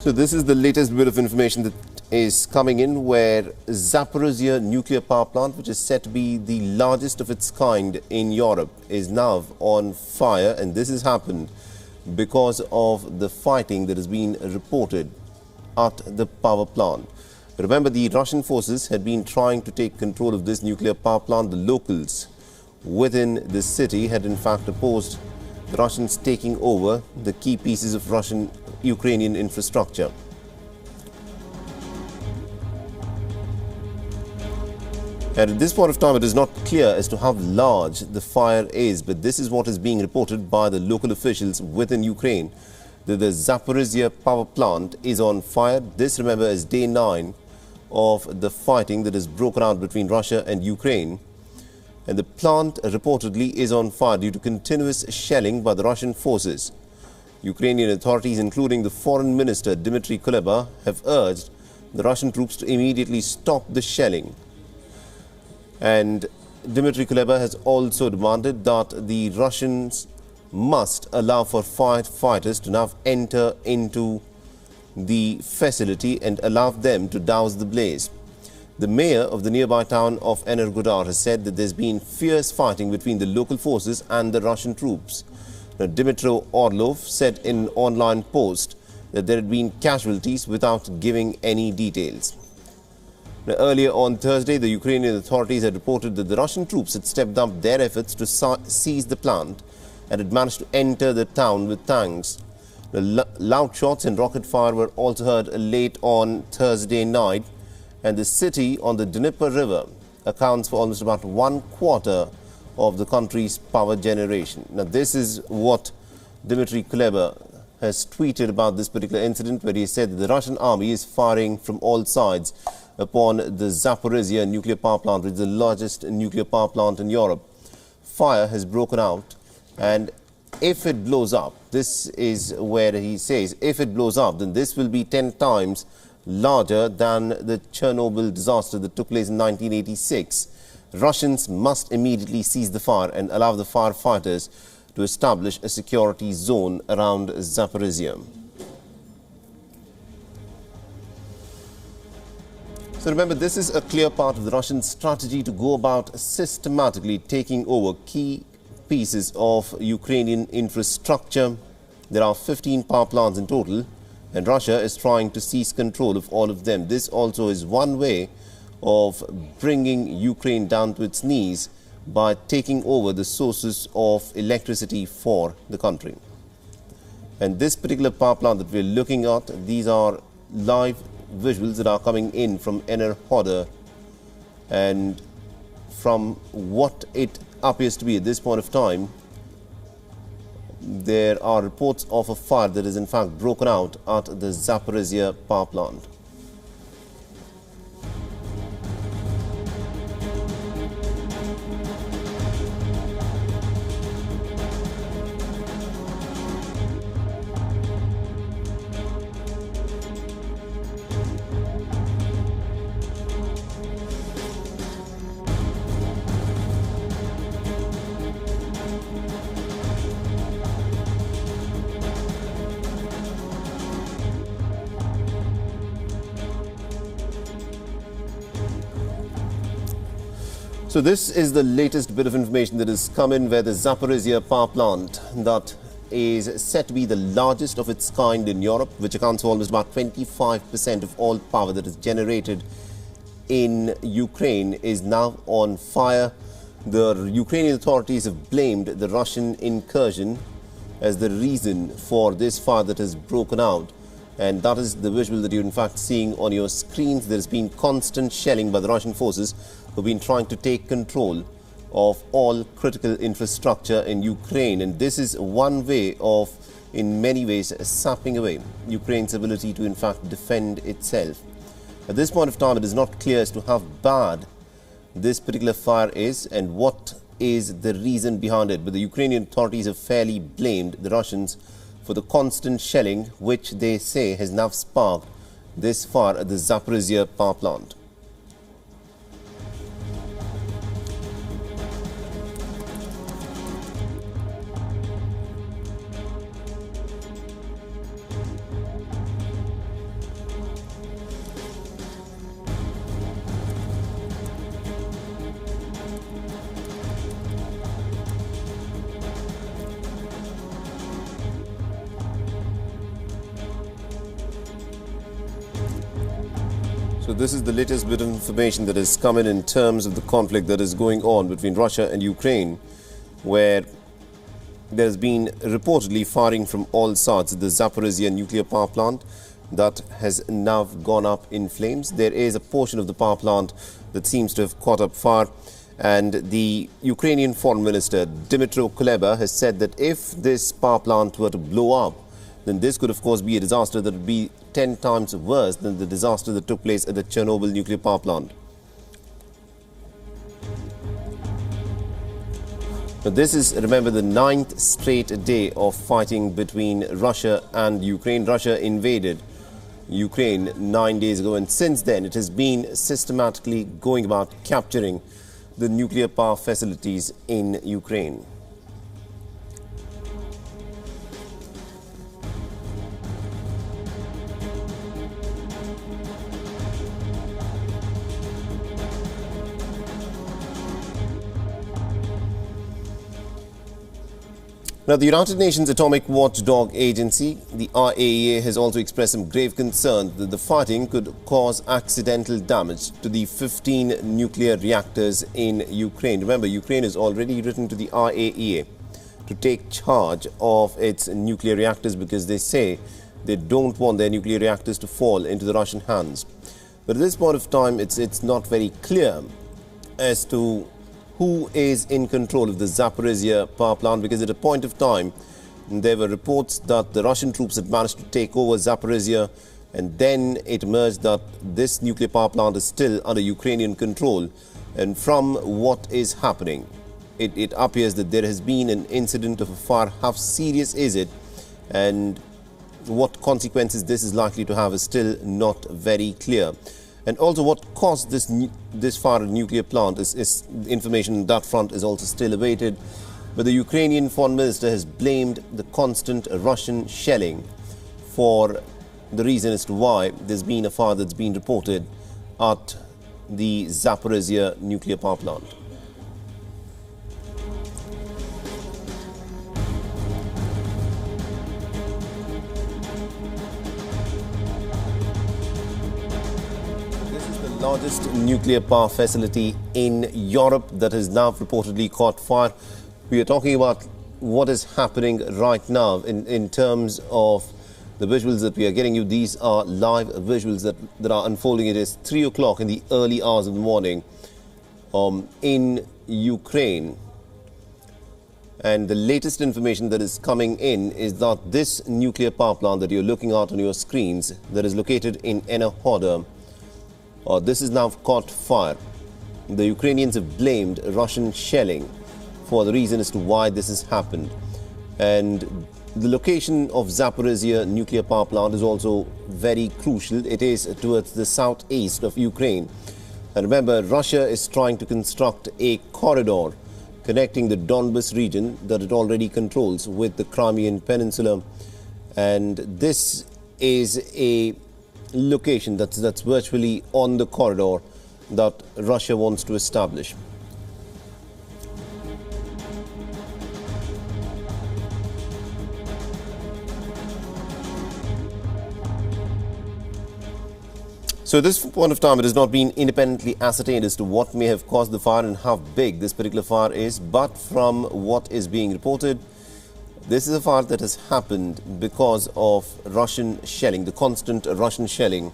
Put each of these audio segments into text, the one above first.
So this is the latest bit of information that is coming in, where Zaporizhzhia nuclear power plant, which is said to be the largest of its kind in Europe, is now on fire, and this has happened because of the fighting that has been reported at the power plant. Remember, the Russian forces had been trying to take control of this nuclear power plant. The locals within the city had in fact opposed the Russians taking over the key pieces of Russian-Ukrainian infrastructure. And at this point of time, it is not clear as to how large the fire is, but this is what is being reported by the local officials within Ukraine, that the Zaporizhzhia power plant is on fire. This, remember, is day 9 of the fighting that has broken out between Russia and Ukraine. And the plant reportedly is on fire due to continuous shelling by the Russian forces. Ukrainian authorities, including the Foreign Minister Dmitry Kuleba, have urged the Russian troops to immediately stop the shelling. And Dmitry Kuleba has also demanded that the Russians must allow for firefighters to now enter into the facility and allow them to douse the blaze. The mayor of the nearby town of Energodar has said that there's been fierce fighting between the local forces and the Russian troops. Now, Dmytro Orlov said in an online post that there had been casualties without giving any details. Now, earlier on Thursday, the Ukrainian authorities had reported that the Russian troops had stepped up their efforts to seize the plant and had managed to enter the town with tanks. Loud shots and rocket fire were also heard late on Thursday night, and the city on the Dnieper River accounts for almost about 1/4 of the country's power generation. Now, this is what Dmitry Kuleba has tweeted about this particular incident, where he said that the Russian army is firing from all sides upon the Zaporizhzhia nuclear power plant, which is the largest nuclear power plant in Europe. Fire has broken out, and if it blows up, this is where he says, if it blows up, then this will be 10 times larger than the Chernobyl disaster that took place in 1986. Russians must immediately seize the fire and allow the firefighters to establish a security zone around Zaporizhzhia. So remember, this is a clear part of the Russian strategy to go about systematically taking over key pieces of Ukrainian infrastructure. There are 15 power plants in total, and Russia is trying to seize control of all of them. This also is one way of bringing Ukraine down to its knees by taking over the sources of electricity for the country. And this particular power plant that we're looking at, these are live visuals that are coming in from Energodar, and from what it appears to be at this point of time, there are reports of a fire that is in fact broken out at the Zaporizhzhia power plant. So this is the latest bit of information that has come in, where the Zaporizhzhia power plant, that is said to be the largest of its kind in Europe, which accounts for almost about 25% of all power that is generated in Ukraine, is now on fire. The Ukrainian authorities have blamed the Russian incursion as the reason for this fire that has broken out. And that is the visual that you're in fact seeing on your screens. There's been constant shelling by the Russian forces, who've been trying to take control of all critical infrastructure in Ukraine. And this is one way of, in many ways, sapping away Ukraine's ability to in fact defend itself. At this point of time, it is not clear as to how bad this particular fire is and what is the reason behind it. But the Ukrainian authorities have fairly blamed the Russians for the constant shelling, which they say has now sparked this fire at the Zaporizhzhia power plant. So this is the latest bit of information that has come in terms of the conflict that is going on between Russia and Ukraine, where there's been reportedly firing from all sides. The Zaporizhia nuclear power plant that has now gone up in flames. There is a portion of the power plant that seems to have caught up fire, and the Ukrainian Foreign Minister Dmytro Kuleba has said that if this power plant were to blow up, then this could of course be a disaster that would be 10 times worse than the disaster that took place at the Chernobyl nuclear power plant. Now this is, remember, the 9th straight day of fighting between Russia and Ukraine. Russia invaded Ukraine 9 days ago, and since then it has been systematically going about capturing the nuclear power facilities in Ukraine. Now, the United Nations Atomic Watchdog Agency, the IAEA, has also expressed some grave concern that the fighting could cause accidental damage to the 15 nuclear reactors in Ukraine. Remember, Ukraine has already written to the IAEA to take charge of its nuclear reactors because they say they don't want their nuclear reactors to fall into the Russian hands. But at this point of time, it's not very clear as to who is in control of the Zaporizhia power plant, because at a point of time there were reports that the Russian troops had managed to take over Zaporizhia, and then it emerged that this nuclear power plant is still under Ukrainian control. And from what is happening, it appears that there has been an incident of a fire. How serious is it, and what consequences this is likely to have is still not very clear. And also what caused this fire at nuclear plant is information on that front is also still awaited. But the Ukrainian foreign minister has blamed the constant Russian shelling for the reason as to why there's been a fire that's been reported at the Zaporizhia nuclear power plant. Largest nuclear power facility in Europe that has now reportedly caught fire. We are talking about what is happening right now in terms of the visuals that we are getting you. These are live visuals that are unfolding. It is 3 o'clock in the early hours of the morning in Ukraine. And the latest information that is coming in is that this nuclear power plant that you're looking at on your screens that is located in Enerhoda, this is now caught fire. The Ukrainians have blamed Russian shelling for the reason as to why this has happened. And the location of Zaporizhia nuclear power plant is also very crucial. It is towards the southeast of Ukraine. And remember, Russia is trying to construct a corridor connecting the Donbas region that it already controls with the Crimean Peninsula. And this is a location that's virtually on the corridor that Russia wants to establish. So at this point of time, it has not been independently ascertained as to what may have caused the fire and how big this particular fire is, but from what is being reported, this is a fire that has happened because of Russian shelling, the constant Russian shelling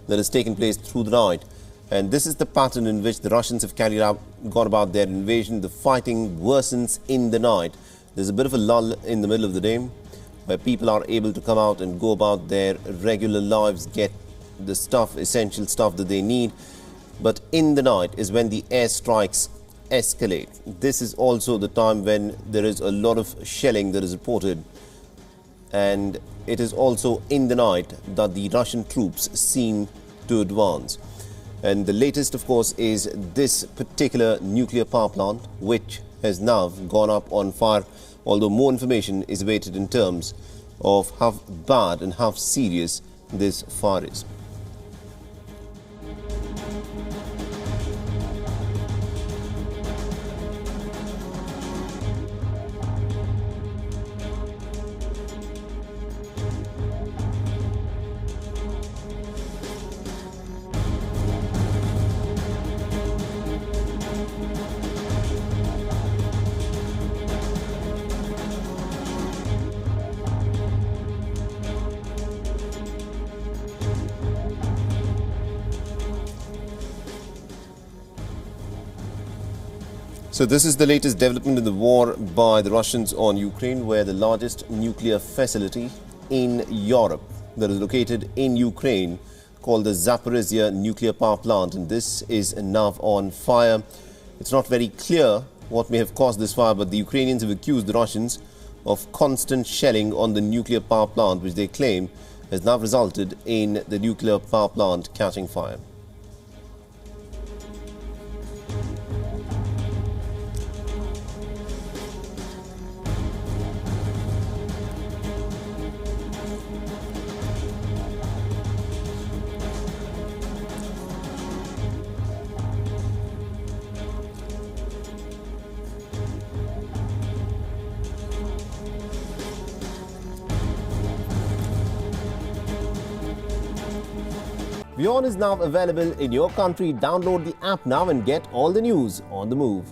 that has taken place through the night. And this is the pattern in which the Russians have gone about their invasion. The fighting worsens in the night. There's a bit of a lull in the middle of the day where people are able to come out and go about their regular lives, get the stuff, essential stuff that they need. But in the night is when the airstrikes escalate. This is also the time when there is a lot of shelling that is reported, and it is also in the night that the Russian troops seem to advance. And the latest, of course, is this particular nuclear power plant, which has now gone up on fire, although more information is awaited in terms of how bad and how serious this fire is. So this is the latest development in the war by the Russians on Ukraine, where the largest nuclear facility in Europe that is located in Ukraine, called the Zaporizhzhia nuclear power plant, and this is now on fire. It's not very clear what may have caused this fire, but the Ukrainians have accused the Russians of constant shelling on the nuclear power plant, which they claim has now resulted in the nuclear power plant catching fire. WION is now available in your country. Download the app now and get all the news on the move.